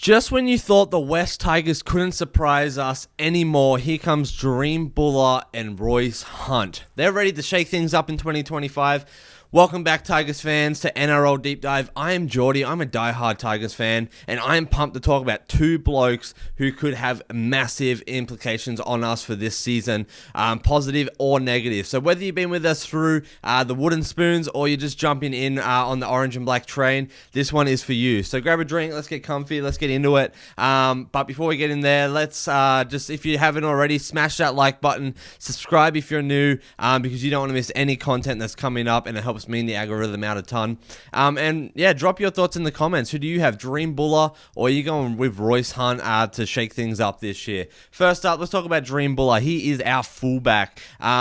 Just when you thought the West Tigers couldn't surprise us anymore, here comes Jahream, Bula and Royce Hunt. They're ready to shake things up in 2025. Welcome back, Tigers fans, to NRL Deep Dive. I am Jordy. I'm a diehard Tigers fan, and I am pumped to talk about two blokes who could have massive implications on us for this season, positive or negative. So whether you've been with us through the wooden spoons or you're just jumping in on the orange and black train, this one is for you. So grab a drink, let's get comfy, let's get into it. But before we get in there, let's just, if you haven't already, smash that like button, subscribe if you're new, because you don't want to miss any content that's coming up, and it helps me and the algorithm out a ton. And yeah, drop your thoughts in the comments. Who do you have, Jahream, Bula, or are you going with Royce Hunt to shake things up this year? First up, let's talk about Jahream Bula. He is our fullback.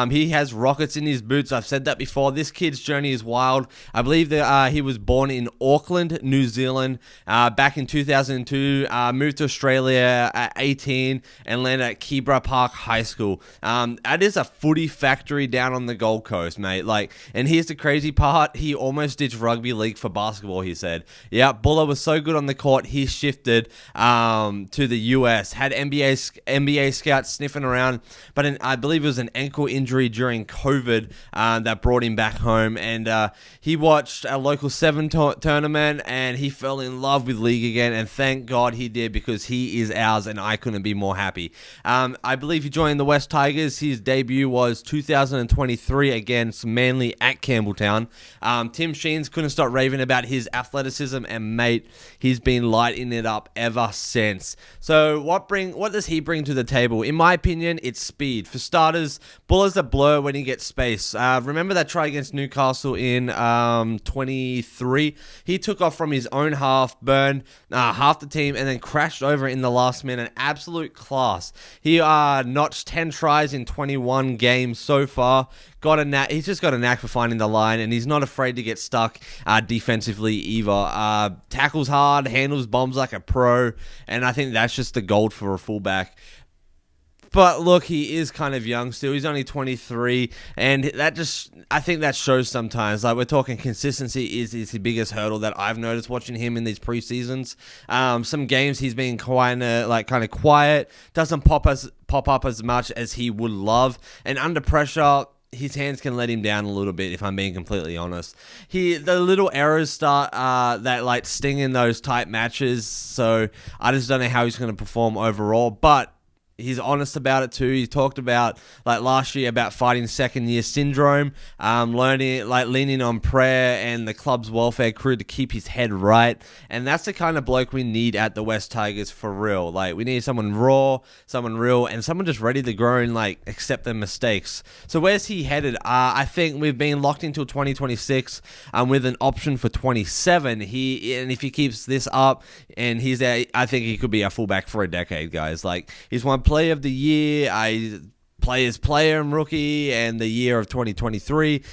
He has rockets in his boots. I've said that before. This kid's journey is wild. I believe that he was born in Auckland, New Zealand, back in 2002, moved to Australia at 18 and landed at Kibra Park High School. That is a footy factory down on the Gold Coast, mate. And here's the crazy part, he almost ditched rugby league for basketball, he said. Yeah, Bula was so good on the court, he shifted to the US, had NBA scouts sniffing around, but I believe it was an ankle injury during COVID that brought him back home, and he watched a local 7 tournament, and he fell in love with league again, and thank God he did, because he is ours, and I couldn't be more happy. I believe he joined the West Tigers. His debut was 2023 against Manly at Campbelltown. Tim Sheens couldn't stop raving about his athleticism, and mate, he's been lighting it up ever since. So what does he bring to the table? In my opinion, it's speed. For starters, Bula's a blur when he gets space. Remember that try against Newcastle in 23? He took off from his own half, burned half the team, and then crashed over in the last minute. Absolute class. He notched 10 tries in 21 games so far. He's just got a knack for finding the line, and he's not afraid to get stuck defensively either. Tackles hard, handles bombs like a pro, and I think that's just the gold for a fullback. But look, he is kind of young still. He's only 23, and I think that shows sometimes. We're talking consistency is the biggest hurdle that I've noticed watching him in these preseasons. Some games he's been kind of quiet, doesn't pop up as much as he would love, and under pressure, his hands can let him down a little bit, if I'm being completely honest. The little errors start that sting in those tight matches, so I just don't know how he's going to perform overall, but he's honest about it too. He talked about last year about fighting second year syndrome, leaning on prayer and the club's welfare crew to keep his head right. And that's the kind of bloke we need at the West Tigers for real. We need someone raw, someone real, and someone just ready to grow and accept their mistakes. So where's he headed? I think we've been locked until 2026 with an option for 27. And if he keeps this up and he's there, I think he could be a fullback for a decade, guys. He's won Player of the Year, Players Player and Rookie, and the year of 2023.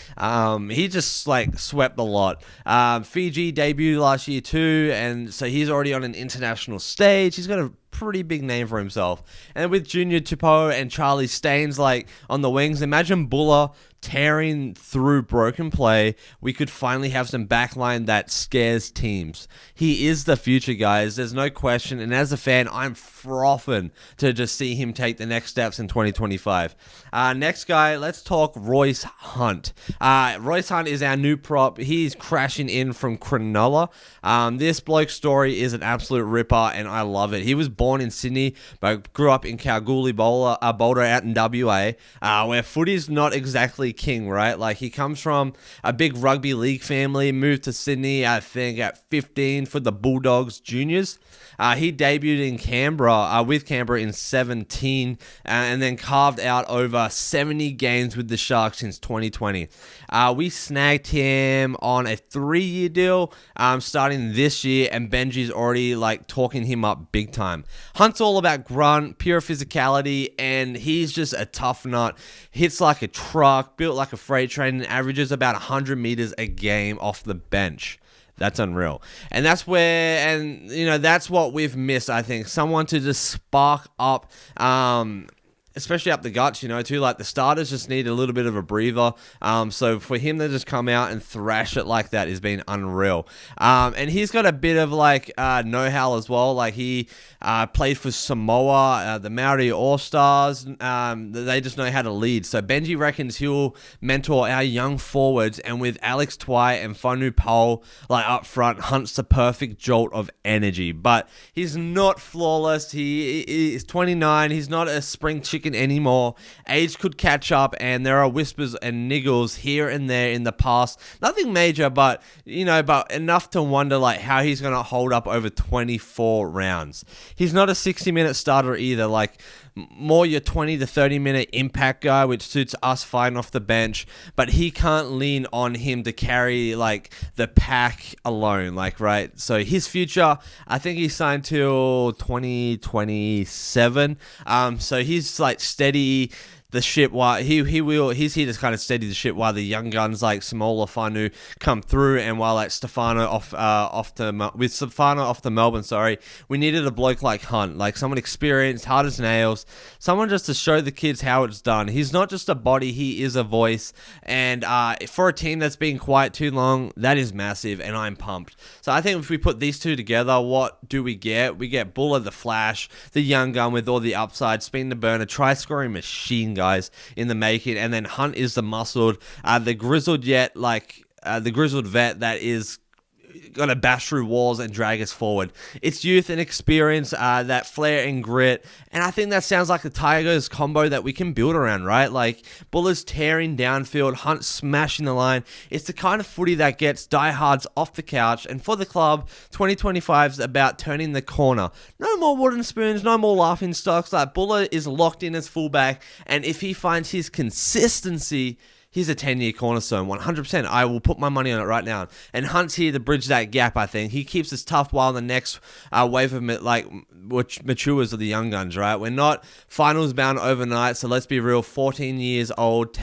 He just swept the lot. Fiji debuted last year too, and so he's already on an international stage. He's got a pretty big name for himself. And with Junior Tupou and Charlie Staines on the wings, imagine Bula tearing through broken play. We could finally have some backline that scares teams. He is the future, guys. There's no question. And as a fan, I'm frothing to just see him take the next steps in 2025. Next guy, let's talk Royce Hunt. Royce Hunt is our new prop. He's crashing in from Cronulla. This bloke's story is an absolute ripper, and I love it. He was born in Sydney, but grew up in Kalgoorlie, Boulder out in WA, where footy's not exactly king, right? He comes from a big rugby league family, moved to Sydney, I think, at 15 for the Bulldogs juniors. He debuted in Canberra, with Canberra in 17, and then carved out over 70 games with the Sharks since 2020. We snagged him on a 3-year deal, starting this year, and Benji's already talking him up big time. Hunt's all about grunt, pure physicality, and he's just a tough nut. Hits like a truck, built like a freight train, and averages about 100 meters a game off the bench. That's unreal. And that's that's what we've missed, I think. Someone to just spark up especially up the guts, too. Like, the starters just need a little bit of a breather. So for him to just come out and thrash it like that has been unreal. And he's got a bit of, like, know-how as well. Like, he played for Samoa, the Maori All-Stars. They just know how to lead. So Benji reckons he'll mentor our young forwards, and with Alex Twai and Whanu Pole, like, up front, Hunt's the perfect jolt of energy. But he's not flawless. He is 29. He's not a spring chicken anymore. Age could catch up, and there are whispers and niggles here and there in the past. Nothing major, but but enough to wonder, like, how he's going to hold up over 24 rounds. He's not a 60-minute starter either. Like, more your 20 to 30-minute impact guy, which suits us fighting off the bench, but he can't lean on him to carry, like, the pack alone, like, right? So his future, I think he's signed till 2027. So he's, like, steady the ship while he's here to kind of steady the ship while the young guns like Samola Whanu come through, and while like Stefano off to Melbourne, we needed a bloke like Hunt, like someone experienced, hard as nails, someone just to show the kids how it's done. He's not just a body, he is a voice, and for a team that's been quiet too long, that is massive, and I'm pumped. So I think if we put these two together, what do we get? We get Bula the Flash, the young gun with all the upside, spin the burner, try scoring machine guys in the making, and then Hunt is the muscled, the grizzled the grizzled vet that is gonna bash through walls and drag us forward. It's youth and experience, that flair and grit, and I think that sounds like the Tigers combo that we can build around, right? Like, Bulla's tearing downfield, Hunt smashing the line. It's the kind of footy that gets diehards off the couch, and for the club, 2025 is about turning the corner. No more wooden spoons, no more laughing stocks. Like, Bulla is locked in as fullback, and if he finds his consistency, he's a 10-year cornerstone, 100%. I will put my money on it right now. And Hunt's here to bridge that gap, I think. He keeps us tough while the next wave of which matures of the young guns, right? We're not finals bound overnight, so let's be real. 14 years old,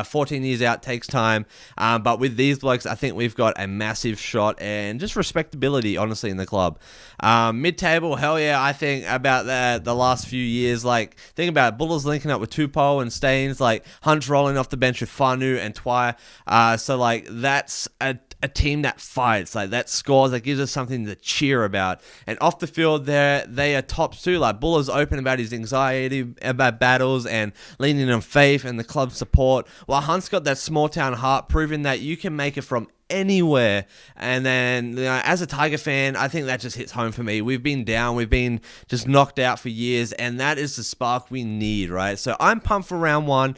14 years out takes time. But with these blokes, I think we've got a massive shot and just respectability, honestly, in the club. Mid-table, hell yeah, I think about the last few years. Like, think about it. Bullers linking up with Tupou and Staines, like Hunt's rolling off the bench with Whanu and Twai. So, like, that's a team that fights, like, that scores, that gives us something to cheer about. And off the field, they are tops too. Like, Buller's open about his anxiety, about battles, and leaning on faith and the club support. While Hunt's got that small town heart, proving that you can make it from anywhere. And then, as a Tiger fan, I think that just hits home for me. We've been down, we've been just knocked out for years, and that is the spark we need, right? So I'm pumped for round one.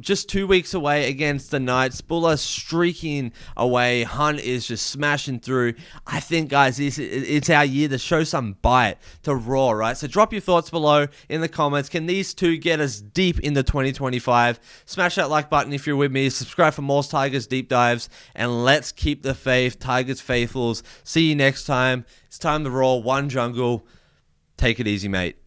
Just 2 weeks away against the Knights. Bulla streaking away. Hunt is just smashing through. I think, guys, it's our year to show some bite, to roar, right? So drop your thoughts below in the comments. Can these two get us deep into 2025? Smash that like button if you're with me. Subscribe for more Tigers deep dives, and let's keep the faith, Tigers faithfuls. See you next time. It's time to roll. One jungle. Take it easy, mate.